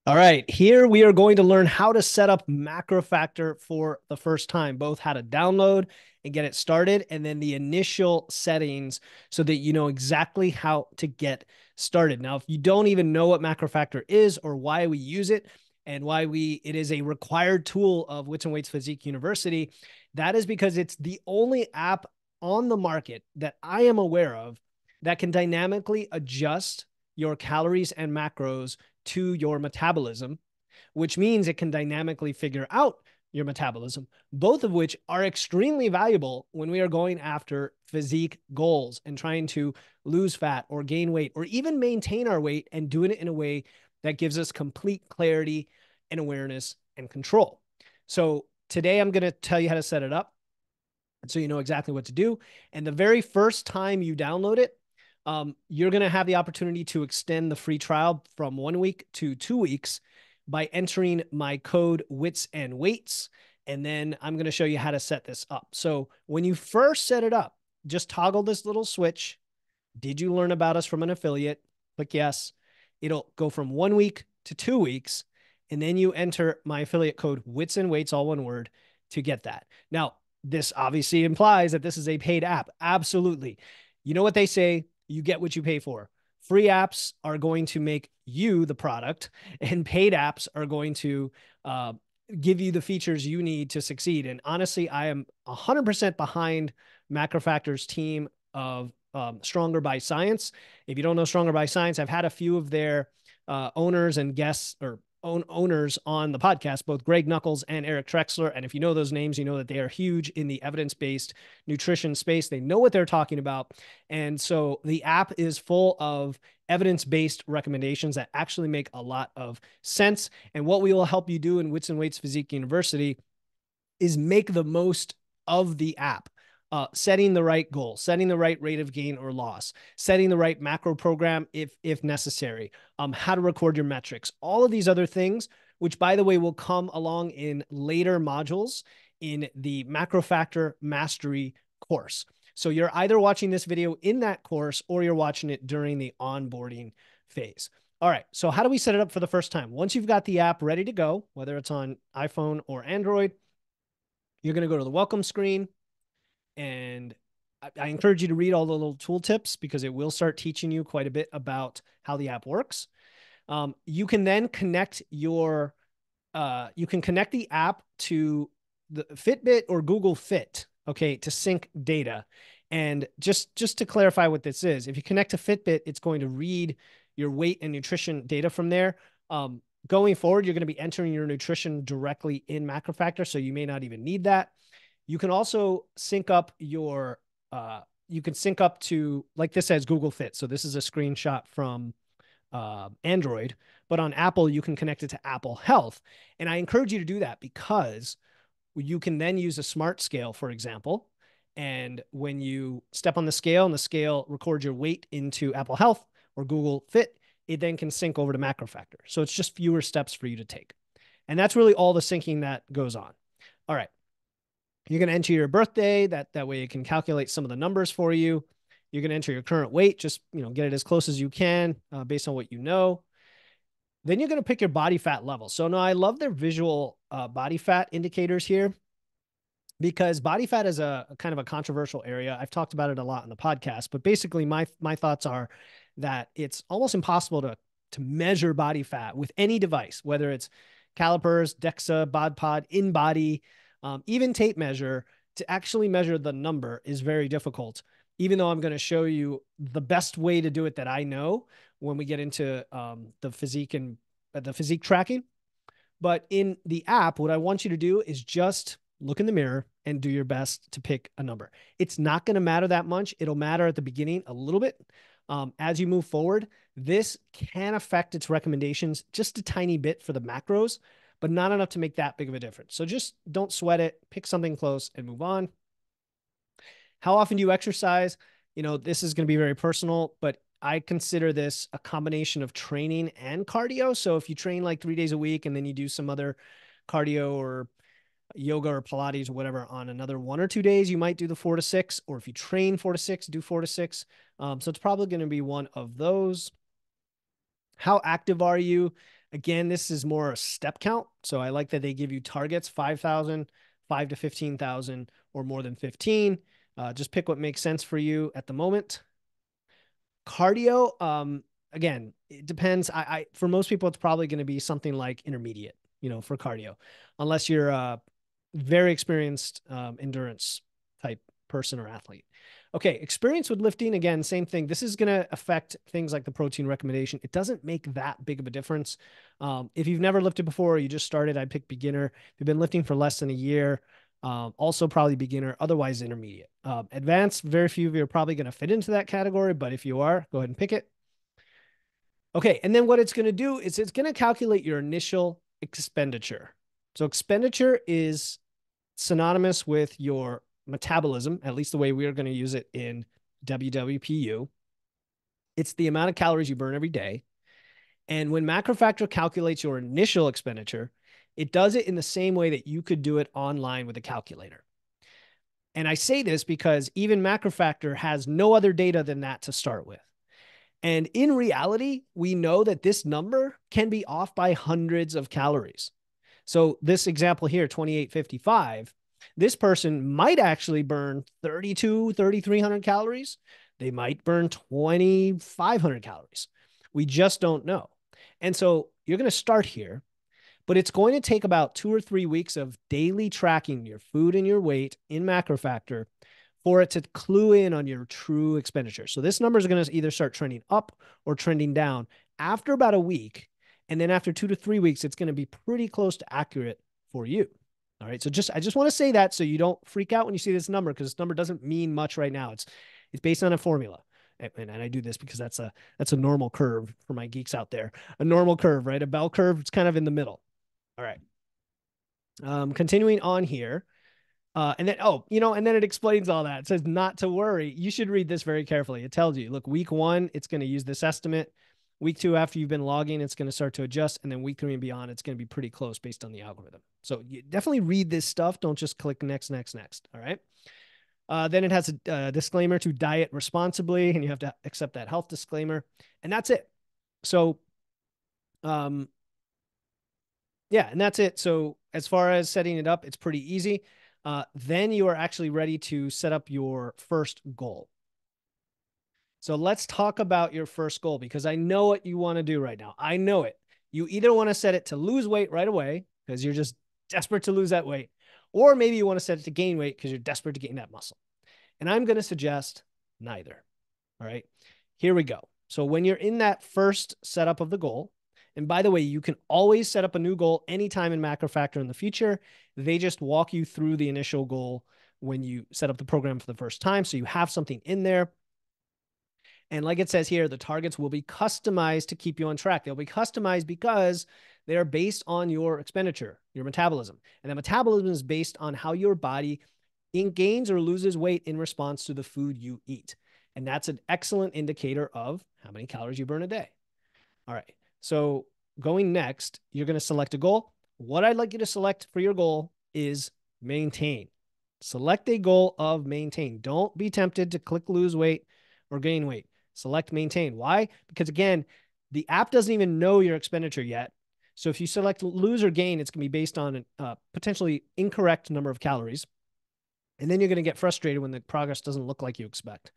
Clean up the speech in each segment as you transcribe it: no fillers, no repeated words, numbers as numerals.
All right, here we are going to learn how to set up MacroFactor for the first time, both how to download and get it started, and then the initial settings so that you know exactly how to get started. Now, if you don't even know what MacroFactor is or why we use it and why it is a required tool of Wits and Weights Physique University, that is because it's the only app on the market that I am aware of that can dynamically adjust your calories and macros to your metabolism, which means it can dynamically figure out your metabolism, both of which are extremely valuable when we are going after physique goals and trying to lose fat or gain weight or even maintain our weight and doing it in a way that gives us complete clarity and awareness and control. So today I'm going to tell you how to set it up so you know exactly what to do. And the very first time you download it, you're going to have the opportunity to extend the free trial from 1 week to 2 weeks by entering my code Wits and Weights. And then I'm going to show you how to set this up. So when you first set it up, just toggle this little switch. Did you learn about us from an affiliate? Click yes. It'll go from 1 week to 2 weeks. And then you enter my affiliate code Wits and Weights, all one word, to get that. Now, this obviously implies that this is a paid app. Absolutely. You know what they say? You get what you pay for. Free apps are going to make you the product, and paid apps are going to give you the features you need to succeed. And honestly, I am 100% behind MacroFactor's team of Stronger by Science. If you don't know Stronger by Science, I've had a few of their owners and guests or owners on the podcast, both Greg Knuckles and Eric Trexler. And if you know those names, you know that they are huge in the evidence-based nutrition space. They know what they're talking about. And so the app is full of evidence-based recommendations that actually make a lot of sense. And what we will help you do in Wits and Weights Physique University is make the most of the app. Setting the right goal, setting the right rate of gain or loss, setting the right macro program if necessary, how to record your metrics, all of these other things, which by the way will come along in later modules in the MacroFactor Mastery course. So you're either watching this video in that course or you're watching it during the onboarding phase. All right, so how do we set it up for the first time? Once you've got the app ready to go, whether it's on iPhone or Android, you're going to go to the welcome screen, and I encourage you to read all the little tool tips because it will start teaching you quite a bit about how the app works. You can then you can connect the app to the Fitbit or Google Fit, okay, to sync data. And just to clarify what this is, if you connect to Fitbit, it's going to read your weight and nutrition data from there. Going forward, you're going to be entering your nutrition directly in MacroFactor, so you may not even need that. You can also sync up your, you can sync up to, like this says Google Fit. So this is a screenshot from Android, but on Apple, you can connect it to Apple Health. And I encourage you to do that because you can then use a smart scale, for example. And when you step on the scale and the scale records your weight into Apple Health or Google Fit, it then can sync over to MacroFactor. So it's just fewer steps for you to take. And that's really all the syncing that goes on. All right. You're going to enter your birthday. That way it can calculate some of the numbers for you. You're going to enter your current weight. Just, get it as close as you can based on what you know. Then you're going to pick your body fat level. So now I love their visual body fat indicators here because body fat is a kind of a controversial area. I've talked about it a lot in the podcast, but basically my thoughts are that it's almost impossible to measure body fat with any device, whether it's calipers, DEXA, BodPod, InBody, even tape measure. To actually measure the number is very difficult, even though I'm going to show you the best way to do it that I know when we get into the physique and the physique tracking. But in the app, what I want you to do is just look in the mirror and do your best to pick a number. It's not going to matter that much. It'll matter at the beginning a little bit. As you move forward, this can affect its recommendations just a tiny bit for the macros, but not enough to make that big of a difference. So just don't sweat it. Pick something close and move on. How often do you exercise? This is going to be very personal, but I consider this a combination of training and cardio. So if you train like 3 days a week and then you do some other cardio or yoga or Pilates or whatever on another 1 or 2 days, you might do the 4 to 6. Or if you train 4 to 6, do 4 to 6. So it's probably going to be one of those. How active are you? Again, this is more a step count. So I like that they give you targets, 5,000, 5 to 15,000, or more than 15. Just pick what makes sense for you at the moment. Cardio, again, it depends. For most people, it's probably going to be something like intermediate, for cardio, unless you're a very experienced endurance type person or athlete. Okay, experience with lifting, again, same thing. This is going to affect things like the protein recommendation. It doesn't make that big of a difference. If you've never lifted before, or you just started, I'd pick beginner. If you've been lifting for less than a year, also probably beginner, otherwise intermediate. Advanced, very few of you are probably going to fit into that category, but if you are, go ahead and pick it. Okay, and then what it's going to do is it's going to calculate your initial expenditure. So expenditure is synonymous with your metabolism, at least the way we are going to use it in WWPU. It's the amount of calories you burn every day. And when MacroFactor calculates your initial expenditure, it does it in the same way that you could do it online with a calculator. And I say this because even MacroFactor has no other data than that to start with. And in reality, we know that this number can be off by hundreds of calories. So this example here, 2855, this person might actually burn 3,300 calories. They might burn 2,500 calories. We just don't know. And so you're going to start here, but it's going to take about 2 or 3 weeks of daily tracking your food and your weight in MacroFactor for it to clue in on your true expenditure. So this number is going to either start trending up or trending down after about a week. And then after 2 to 3 weeks, it's going to be pretty close to accurate for you. All right. So I just want to say that so you don't freak out when you see this number, because this number doesn't mean much right now. It's based on a formula. And I do this because that's a normal curve for my geeks out there. A normal curve, right? A bell curve, it's kind of in the middle. All right. Continuing on here. And then, and then it explains all that. It says not to worry. You should read this very carefully. It tells you, look, week 1, it's going to use this estimate. Week 2, after you've been logging, it's going to start to adjust. And then week 3 and beyond, it's going to be pretty close based on the algorithm. So you definitely read this stuff. Don't just click next, next, next. All right. Then it has a disclaimer to diet responsibly, and you have to accept that health disclaimer. And that's it. So, yeah, and that's it. So as far as setting it up, it's pretty easy. Then you are actually ready to set up your first goal. So let's talk about your first goal, because I know what you want to do right now. I know it. You either want to set it to lose weight right away because you're just desperate to lose that weight, or maybe you want to set it to gain weight because you're desperate to gain that muscle. And I'm going to suggest neither. All right, here we go. So when you're in that first setup of the goal, and by the way, you can always set up a new goal anytime in MacroFactor in the future. They just walk you through the initial goal when you set up the program for the first time. So you have something in there. And like it says here, the targets will be customized to keep you on track. They'll be customized because they are based on your expenditure, your metabolism. And the metabolism is based on how your body gains or loses weight in response to the food you eat. And that's an excellent indicator of how many calories you burn a day. All right. So going next, you're going to select a goal. What I'd like you to select for your goal is maintain. Select a goal of maintain. Don't be tempted to click lose weight or gain weight. Select maintain. Why? Because again, the app doesn't even know your expenditure yet. So if you select lose or gain, it's going to be based on a potentially incorrect number of calories. And then you're going to get frustrated when the progress doesn't look like you expect.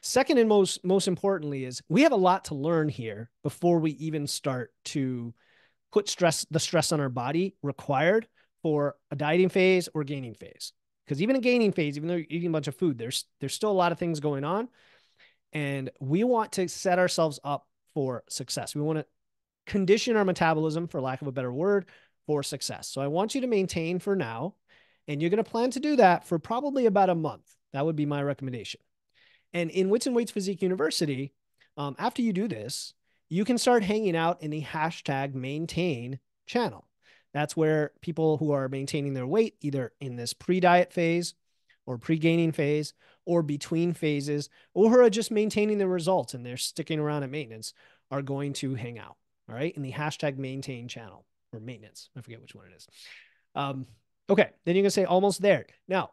Second, and most importantly, is we have a lot to learn here before we even start to put the stress on our body required for a dieting phase or gaining phase. Because even a gaining phase, even though you're eating a bunch of food, there's still a lot of things going on. And we want to set ourselves up for success. We want to condition our metabolism, for lack of a better word, for success. So I want you to maintain for now. And you're going to plan to do that for probably about a month. That would be my recommendation. And in Wits and Weights Physique University, after you do this, you can start hanging out in the #maintain channel. That's where people who are maintaining their weight, either in this pre-diet phase or pre-gaining phase or between phases, or who are just maintaining their results and they're sticking around at maintenance, are going to hang out, all right, in the #maintain channel, or maintenance. I forget which one it is. Okay, then you're going to say almost there. Now,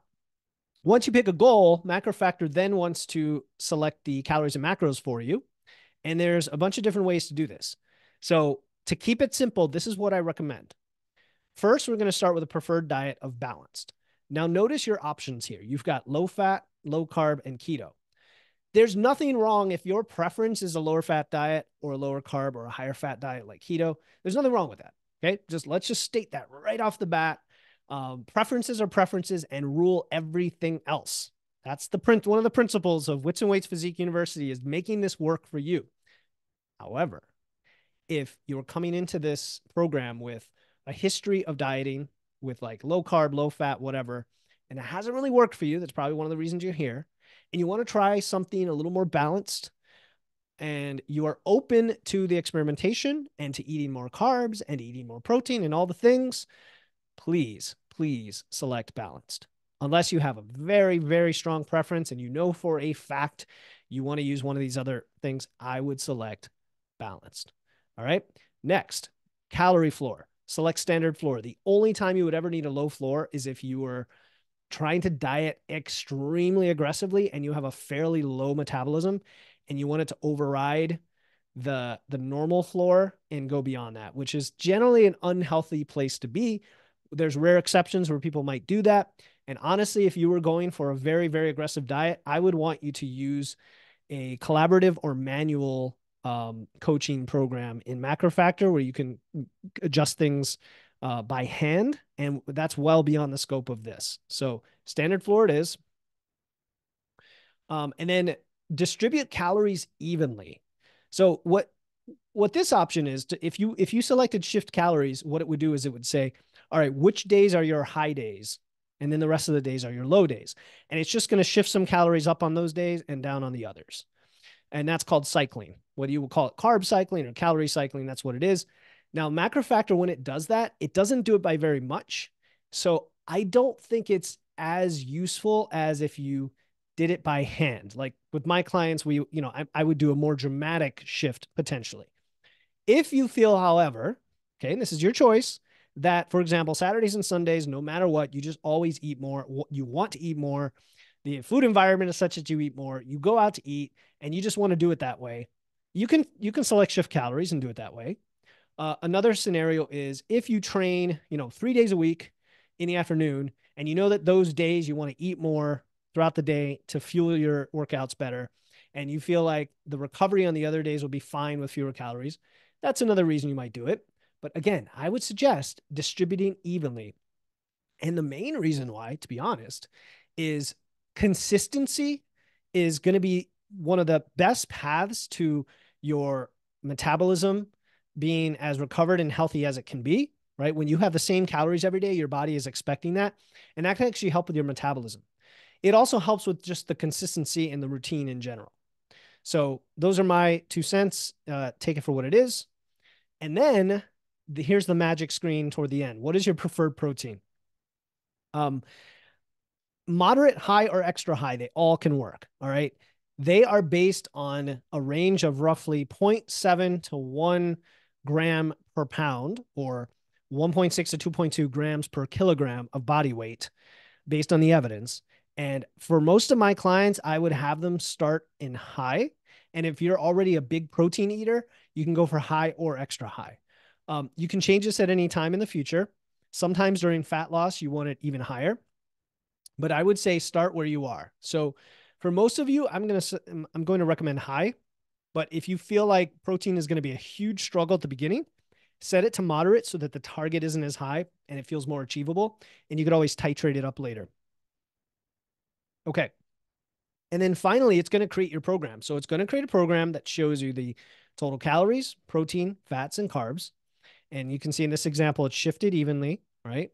once you pick a goal, MacroFactor then wants to select the calories and macros for you. And there's a bunch of different ways to do this. So to keep it simple, this is what I recommend. First, we're going to start with a preferred diet of balanced. Now, notice your options here. You've got low fat, low carb, and keto. There's nothing wrong if your preference is a lower fat diet or a lower carb or a higher fat diet like keto. There's nothing wrong with that. Okay. Let's just state that right off the bat. Preferences are preferences and rule everything else. That's one of the principles of Wits Weights Physique University is making this work for you. However, if you're coming into this program with a history of dieting with like low carb, low fat, whatever, and it hasn't really worked for you, that's probably one of the reasons you're here, and you want to try something a little more balanced, and you are open to the experimentation and to eating more carbs and eating more protein and all the things, please select balanced. Unless you have a very, very strong preference and you know for a fact you want to use one of these other things, I would select balanced. All right. Next, calorie floor. Select standard floor. The only time you would ever need a low floor is if you were trying to diet extremely aggressively and you have a fairly low metabolism and you want it to override the normal floor and go beyond that, which is generally an unhealthy place to be. There's rare exceptions where people might do that. And honestly, if you were going for a very, very aggressive diet, I would want you to use a collaborative or manual coaching program in MacroFactor where you can adjust things by hand. And that's well beyond the scope of this. So standard floor it is. And then distribute calories evenly. So what this option is, if you selected shift calories, what it would do is it would say, all right, which days are your high days? And then the rest of the days are your low days. And it's just going to shift some calories up on those days and down on the others. And that's called cycling. Whether you will call it carb cycling or calorie cycling, that's what it is. Now, MacroFactor, when it does that, it doesn't do it by very much. So I don't think it's as useful as if you did it by hand. Like with my clients, I would do a more dramatic shift potentially. If you feel, however, okay, and this is your choice, that, for example, Saturdays and Sundays, no matter what, you just always eat more. You want to eat more. The food environment is such that you eat more. You go out to eat and you just want to do it that way. You can select shift calories and do it that way. Another scenario is if you train, 3 days a week in the afternoon, and you know that those days you want to eat more throughout the day to fuel your workouts better, and you feel like the recovery on the other days will be fine with fewer calories, that's another reason you might do it. But again, I would suggest distributing evenly. And the main reason why, to be honest, is consistency is going to be one of the best paths to your metabolism being as recovered and healthy as it can be, right? When you have the same calories every day, your body is expecting that. And that can actually help with your metabolism. It also helps with just the consistency and the routine in general. So those are my 2 cents. Take it for what it is. And then here's the magic screen toward the end. What is your preferred protein? Moderate, high, or extra high, they all can work. All right. They are based on a range of roughly 0.7 to 1 gram per pound or 1.6 to 2.2 grams per kilogram of body weight based on the evidence. And for most of my clients, I would have them start in high. And if you're already a big protein eater, you can go for high or extra high. You can change this at any time in the future. Sometimes during fat loss, you want it even higher. But I would say start where you are. So for most of you, I'm going to recommend high. But if you feel like protein is going to be a huge struggle at the beginning, set it to moderate so that the target isn't as high and it feels more achievable. And you could always titrate it up later. Okay. And then finally, it's going to create your program. So it's going to create a program that shows you the total calories, protein, fats, and carbs. And you can see in this example, it's shifted evenly, right?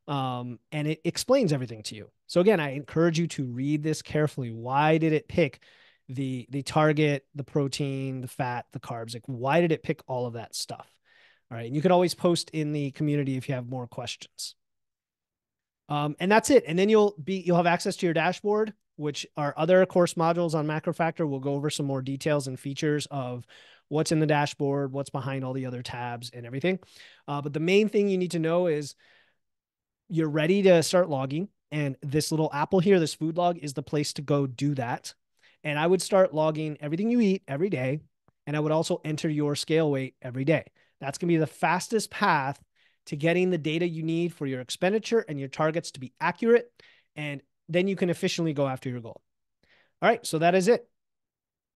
And it explains everything to you. So again, I encourage you to read this carefully. Why did it pick the target, the protein, the fat, the carbs? Like, why did it pick all of that stuff? All right. And you can always post in the community if you have more questions. And that's it. And then you'll have access to your dashboard, which our other course modules on MacroFactor will go over some more details and features of what's in the dashboard, what's behind all the other tabs and everything. But the main thing you need to know is you're ready to start logging. And this little apple here, this food log, is the place to go do that. And I would start logging everything you eat every day. And I would also enter your scale weight every day. That's going to be the fastest path to getting the data you need for your expenditure and your targets to be accurate. And then you can efficiently go after your goal. All right, so that is it.